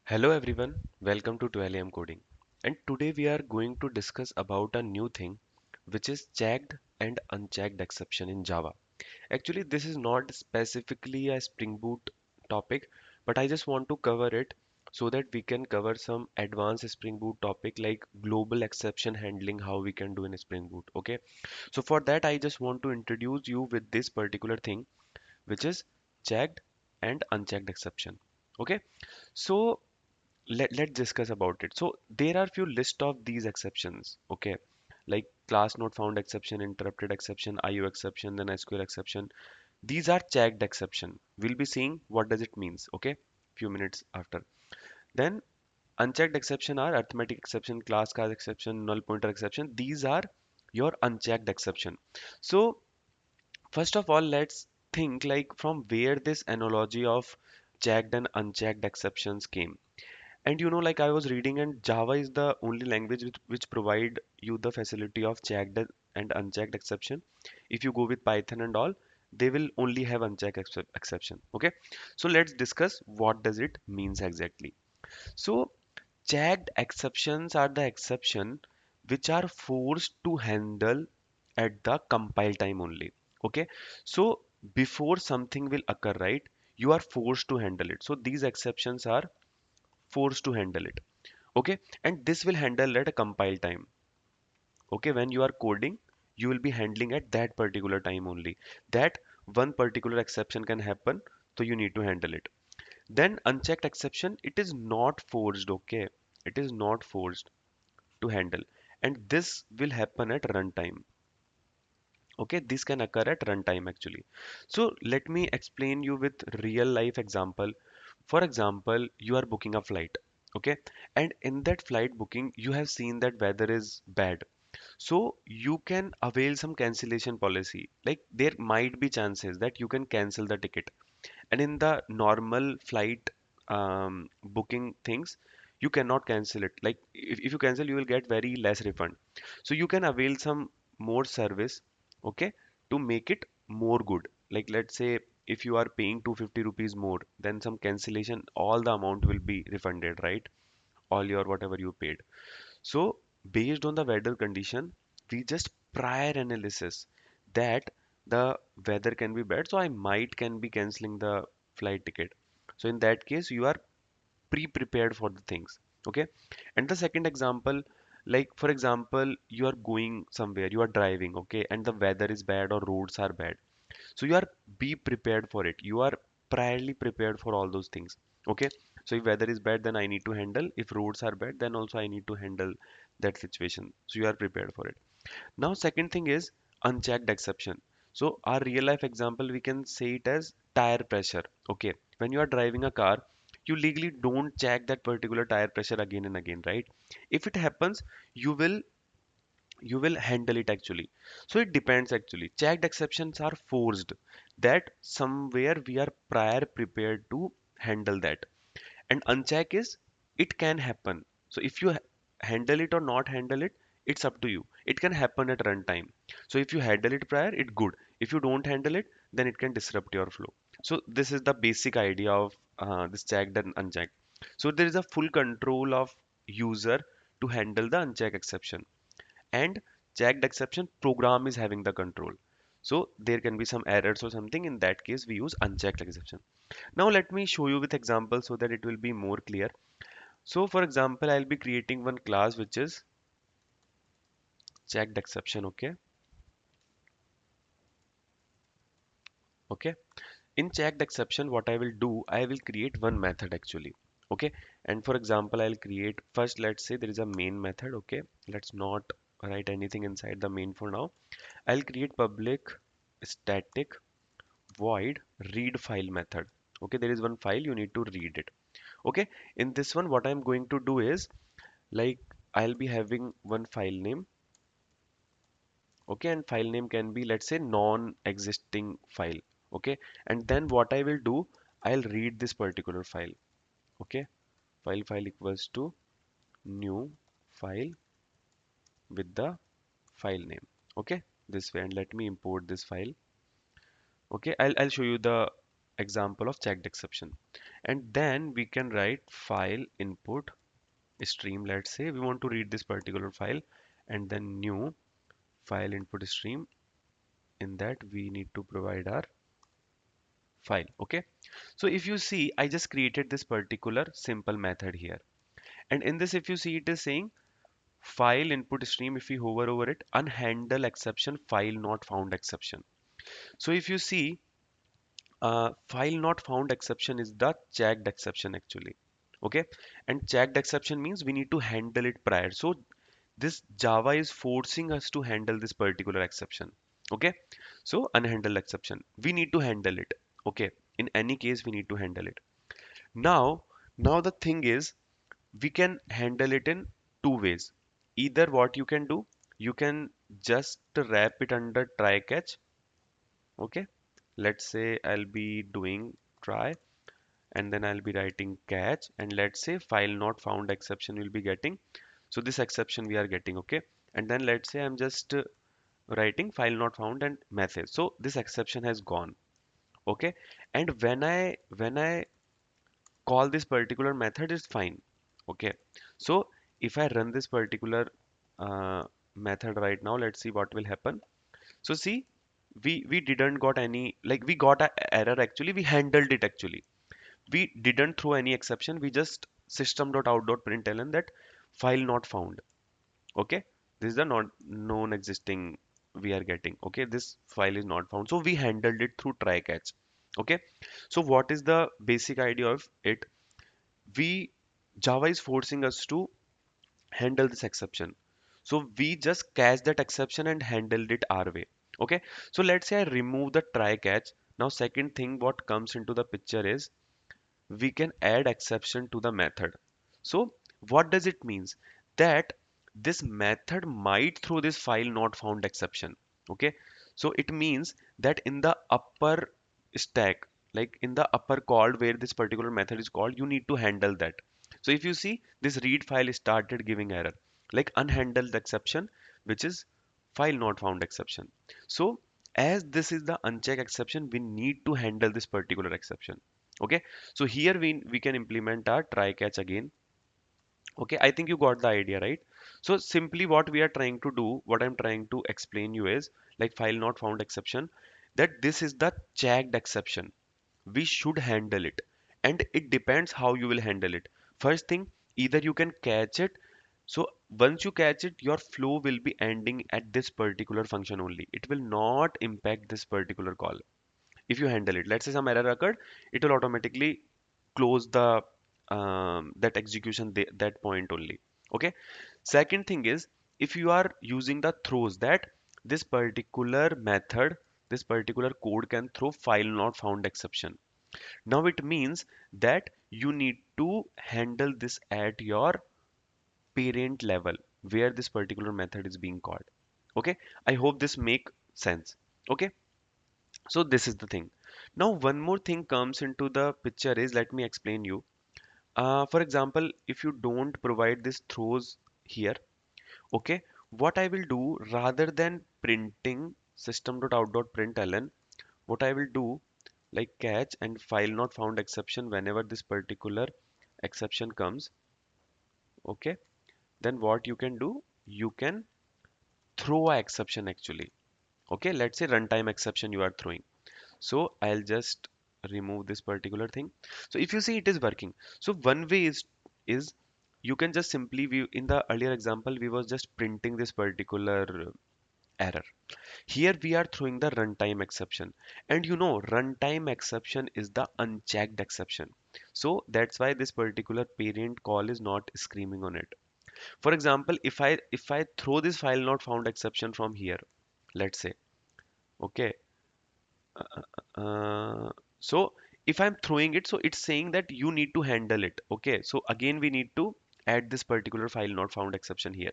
Hello everyone, welcome to 12 am coding. And today we are going to discuss about a new thing which is checked and unchecked exception in Java. Actually, this is not specifically a Spring Boot topic, but I just want to cover it so that we can cover some advanced Spring Boot topic like global exception handling, how we can do in Spring Boot. Okay, so for that, I just want to introduce you with this particular thing, which is checked and unchecked exception. Okay, so let's discuss about it. So there are few list of these exceptions, okay, like class not found exception, interrupted exception, IO exception, then SQL exception. These are checked exception. We'll be seeing what does it means, okay, few minutes after. Then unchecked exception are arithmetic exception, class card exception, null pointer exception. These are your unchecked exception. So first of all, let's think like from where this analogy of checked and unchecked exceptions came. And like I was reading, and Java is the only language which provide you the facility of checked and unchecked exception. If you go with Python and all, they will only have unchecked exception. Okay, so let's discuss what does it means exactly. So checked exceptions are the exception which are forced to handle at the compile time only. Okay, so before something will occur, right? You are forced to handle it. So these exceptions are forced to handle it. Okay, and this will handle at a compile time. Okay, when you are coding, you will be handling at that particular time only, that one particular exception can happen, so you need to handle it. Then unchecked exception, it is not forced. Okay, it is not forced to handle, and this will happen at runtime. Okay, this can occur at runtime actually. So let me explain you with real life example. For example, you are booking a flight, okay, and in that flight booking you have seen that weather is bad, so you can avail some cancellation policy. Like there might be chances that you can cancel the ticket, and in the normal flight booking things, you cannot cancel it. Like if you cancel, you will get very less refund. So you can avail some more service, okay, to make it more good. Like let's say if you are paying 250 rupees more, then some cancellation, all the amount will be refunded, right? All your whatever you paid. So based on the weather condition, we just prior analysis that the weather can be bad, so I might can be canceling the flight ticket. So in that case, you are pre-prepared for the things. Okay. And the second example, like for example, you are going somewhere, you are driving, okay, and the weather is bad or roads are bad. So you are be prepared for it. You are priorly prepared for all those things. Okay. So if weather is bad, then I need to handle. If roads are bad, then also I need to handle that situation. So you are prepared for it. Now, second thing is unchecked exception. So our real life example, we can say it as tire pressure. Okay. When you are driving a car, you legally don't check that particular tire pressure again and again, right? If it happens, you will you will handle it actually. So it depends actually. Checked exceptions are forced, that somewhere we are prior prepared to handle that. And uncheck is it can happen. So if you handle it or not handle it, it's up to you. It can happen at runtime. So if you handle it prior, it good. If you don't handle it, then it can disrupt your flow. So this is the basic idea of this checked and unchecked. So there is a full control of user to handle the unchecked exception, and checked exception program is having the control. So there can be some errors or something. In that case, we use unchecked exception. Now let me show you with example so that it will be more clear. So for example, I'll be creating one class which is checked exception. Okay. Okay. In checked exception, what I will do, I will create one method actually. Okay. And for example, I'll create first, let's say there is a main method. Okay. Let's not write anything inside the main for now. I'll create public static void read file method. Okay, there is one file, you need to read it. Okay, in this one what I'm going to do is, like, I'll be having one file name. Okay, and file name can be, let's say, non-existing file. Okay, and then what I will do, I'll read this particular file. Okay, file equals to new file with the file name. Okay, this way, and let me import this file. Okay, I'll show you the example of checked exception. And then we can write file input stream. Let's say we want to read this particular file, and then new file input stream. In that we need to provide our file. Okay, so if you see, I just created this particular simple method here, and in this, if you see, it is saying file input stream. If we hover over it, unhandle exception, file not found exception. So if you see, file not found exception is the checked exception actually. Okay, and checked exception means we need to handle it prior. So this Java is forcing us to handle this particular exception. Okay, so unhandled exception, we need to handle it. Okay, in any case, we need to handle it. Now, now the thing is, we can handle it in two ways. Either what you can do, you can just wrap it under try catch. Okay, let's say I'll be doing try, and then I'll be writing catch, and let's say file not found exception will be getting. So this exception we are getting. Okay, and then let's say I'm just writing file not found and message. So this exception has gone. Okay, and when I call this particular method, is fine. Okay, so if I run this particular uh, method right now, let's see what will happen. So see, we didn't got any, like, we got a error actually, we handled it actually. We didn't throw any exception, we just system.out.println that file not found. Okay, this is the not known existing we are getting. Okay, this file is not found, so we handled it through try catch. Okay, so what is the basic idea of it? We Java is forcing us to handle this exception, so we just catch that exception and handled it our way. Okay, so let's say I remove the try catch. Now second thing what comes into the picture is we can add exception to the method. So what does it means? That this method might throw this file not found exception. Okay, so it means that in the upper stack, like in the upper called where this particular method is called, you need to handle that. So if you see, this read file started giving error, like unhandled exception, which is file not found exception. So as this is the uncheck exception, we need to handle this particular exception. Okay, so here we can implement our try catch again. Okay, I think you got the idea, right? So simply what we are trying to do, what I'm trying to explain you is, like file not found exception, that this is the checked exception. We should handle it, and it depends how you will handle it. First thing, either you can catch it. So once you catch it, your flow will be ending at this particular function only. It will not impact this particular call. If you handle it, let's say some error occurred, it will automatically close the that execution that point only. Okay, second thing is, if you are using the throws, that this particular method, this particular code can throw file not found exception. Now it means that you need to handle this at your parent level where this particular method is being called. Okay, I hope this make sense. Okay, so this is the thing. Now one more thing comes into the picture is, let me explain you. For example, if you don't provide this throws here, okay, what I will do, rather than printing system.out.println, what I will do, like catch and file not found exception, whenever this particular exception comes, okay, then what you can do, you can throw a exception actually. Okay, let's say runtime exception you are throwing. So I'll just remove this particular thing. So if you see, it is working. So one way is you can just simply, we in the earlier example we was just printing this particular error. Here we are throwing the runtime exception, and you know runtime exception is the unchecked exception. So that's why this particular parent call is not screaming on it. For example, if I throw this file not found exception from here, let's say, okay, Uh, so if I'm throwing it, so it's saying that you need to handle it. Okay, so again we need to add this particular file not found exception here.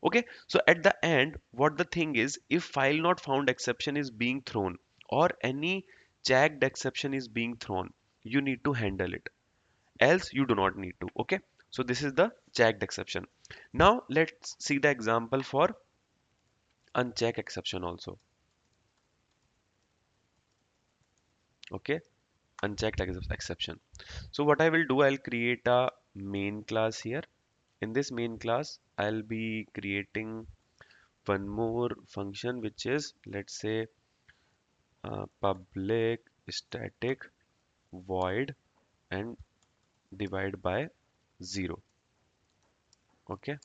Okay, so at the end, what the thing is, if file not found exception is being thrown, or any checked exception is being thrown, you need to handle it. Else you do not need to. Okay, so this is the checked exception. Now let's see the example for unchecked exception also. Okay, unchecked exception. So what I will do, I'll create a main class here. In this main class, I'll be creating one more function, which is, let's say, public static void and divide by 0. Okay,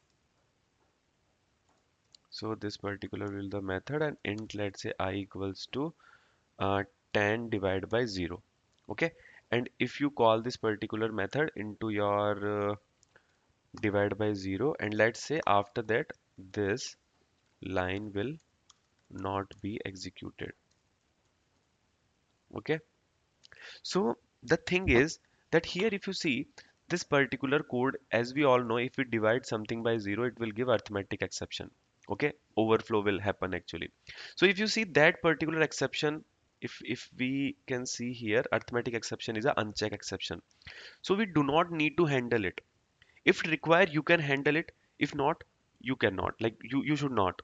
so this particular will the method, and int, let's say I equals to uh, 10 divided by 0. Okay, and if you call this particular method into your divide by 0, and let's say after that this line will not be executed. Okay, so the thing is that here, if you see this particular code, as we all know, if we divide something by 0, it will give arithmetic exception. Okay, overflow will happen actually. So if you see that particular exception, if we can see here, arithmetic exception is a uncheck exception. So we do not need to handle it. If required, you can handle it. If not, you cannot. Like you should not.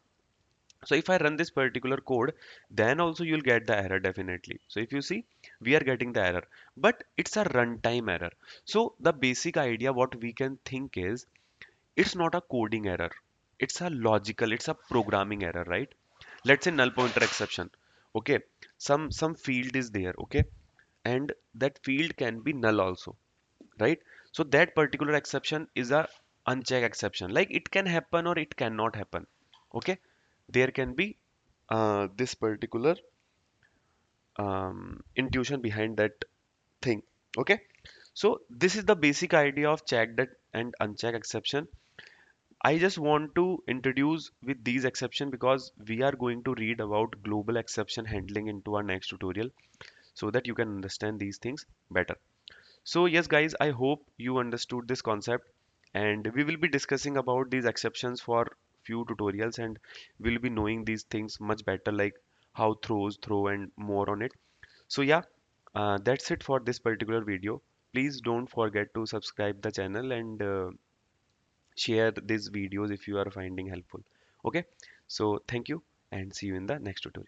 So if I run this particular code, then also you'll get the error definitely. So if you see, we are getting the error, but it's a runtime error. So the basic idea what we can think is, it's not a coding error. It's a logical, it's a programming error, right? Let's say null pointer exception. Okay, some field is there, okay, and that field can be null also, right? So that particular exception is a uncheck exception. Like it can happen or it cannot happen. Okay, there can be this particular intuition behind that thing. Okay, so this is the basic idea of checked and unchecked exception. I just want to introduce with these exception because we are going to read about global exception handling into our next tutorial, so that you can understand these things better. So yes guys, I hope you understood this concept, and we will be discussing about these exceptions for few tutorials, and we'll be knowing these things much better, like how throws, throw, and more on it. So yeah, that's it for this particular video. Please don't forget to subscribe the channel and share these videos if you are finding helpful. Okay, so thank you and see you in the next tutorial.